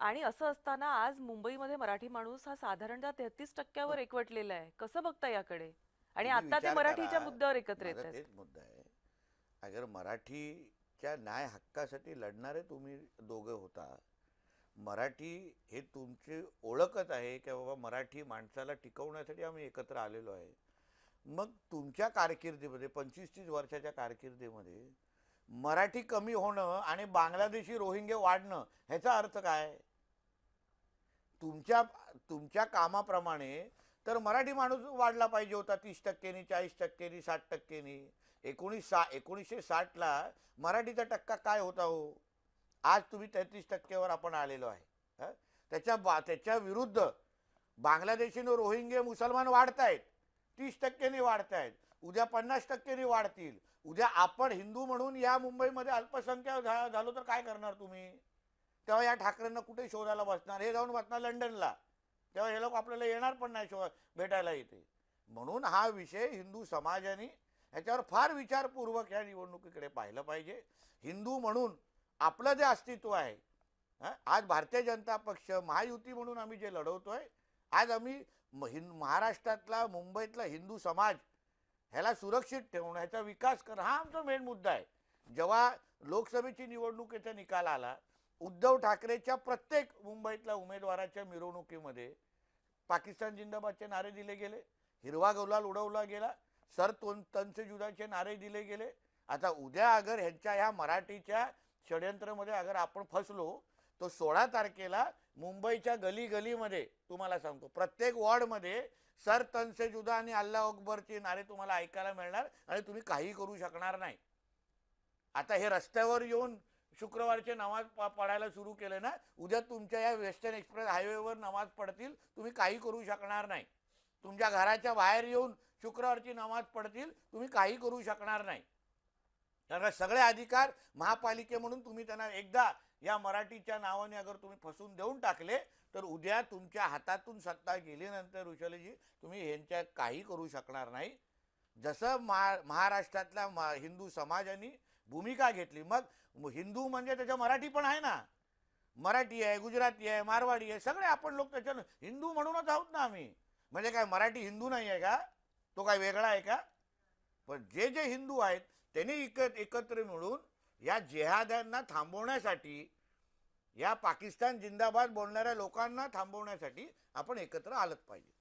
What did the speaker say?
आणि असं असताना आज मुंबईमध्ये मराठी माणूस हा साधारणतः 33% एकवटलेला आहे. कसं बघता याकडे? आणि तुम्ही आता ते विचार करा. मराठीच्या मुद्द्यावर एकत्र माझा येत आहेत. तेच मुद्दा आहे. अगर मराठीच्या न्याय हक्कासाठी लढणारे तुम्ही दोघं होता, मराठी हे तुमची ओळखच आहे की बाबा मराठी माणसाला टिकवण्यासाठी आम्ही एकत्र आलेलो आहे. मग तुमच्या कारकिर्दीमध्ये 25-30 वर्षाच्या कारकिर्दीमध्ये मराठी कमी होणं आणि बांगलादेशी रोहिंगे वाढणं ह्याचा अर्थ काय? तुमच्या तुमच्या कामाप्रमाणे तर मराठी माणूस वाढला पाहिजे होता 30%नी, 40%नी, 60%नी. 1960ला मराठीचा टक्का काय होता हो? आज तुम्ही 33%वर आपण आलेलो आहे. हं? त्याच्या विरुद्ध बांगलादेशी रोहिंगे मुसलमान वाढतायत, 30%नी वाढतायत, उद्या 50%नी वाढतील. उद्या आपण हिंदू म्हणून या मुंबईमध्ये अल्पसंख्याक झालो तर काय करणार तुम्ही? तेव्हा या ठाकरेंना कुठे शोधायला बसणार? हे जाऊन बसणार लंडनला. तेव्हा हे लोक आपल्याला येणार पण नाही भेटायला इथे. म्हणून हा विषय हिंदू समाजाने ह्याच्यावर फार विचारपूर्वक या निवडणुकीकडे पाहिलं पाहिजे. हिंदू म्हणून आपलं जे अस्तित्व आहे, आज भारतीय जनता पक्ष महायुती म्हणून आम्ही जे लढवतोय, आज आम्ही महाराष्ट्रातला मुंबईतला हिंदू समाज ह्याला सुरक्षित ठेवणं, ह्याचा विकास करणं हा आमचा मेन मुद्दा आहे. जेव्हा लोकसभेची निवडणुकीचा निकाल आला, उद्धव ठाकरेच्या प्रत्येक मुंबईतल्या उमेदवाराच्या मिरवणुकीमध्ये पाकिस्तान जिंदाबादचे नारे दिले गेले, हिरवा गुलाल उडवला गेला, सर तन जुदाचे नारे दिले गेले. आता उद्या अगर ह्यांच्या ह्या मराठीच्या षडयंत्रामध्ये अगर आपण फसलो तर 16 तारखेला मुंबईच्या गली गलीमध्ये तुम्हाला सांगतो प्रत्येक वॉर्डमध्ये सर तन से जुदा आणि अल्लाह अकबरचे नारे तुम्हाला ऐकायला मिळणार आणि तुम्ही काही करू शकणार नाही. आता हे रस्त्यावर येऊन शुक्रवारचे नमाज पडायला सुरू केले ना, उद्या तुमच्या या वेस्टर्न एक्सप्रेस हायवेवर नमाज पडतील, तुम्ही काही करू शकणार नाही. तुमच्या घराच्या बाहेर येऊन शुक्रवारची नमाज पडतील, तुम्ही काही करू शकणार नाही. कारण सगळे अधिकार महापालिके म्हणून तुम्ही त्यांना एकदा या मराठीच्या नावाने अगर तुम्ही फसून देऊन टाकले तर उद्या तुमच्या हातातून सत्ता गेल्यानंतर ऋषालीजी तुम्ही ह्यांच्या काही करू शकणार नाही. जसं महाराष्ट्रातल्या हिंदू समाजाने भूमिका घेतली, मग हिंदू म्हणजे त्याच्या मराठी पण आहे ना, मराठी आहे, गुजराती आहे, मारवाडी आहे, सगळे आपण लोक त्याच्या हिंदू म्हणूनच आहोत ना आम्ही. म्हणजे काय मराठी हिंदू नाही आहे का? तो काय वेगळा आहे का? पण जे जे हिंदू आहेत त्यांनी एकत्र मिळून या जिहाद्यांना थांबवण्यासाठी, या पाकिस्तान जिंदाबाद बोलणाऱ्या लोकांना थांबवण्यासाठी आपण एकत्र आलंच पाहिजे.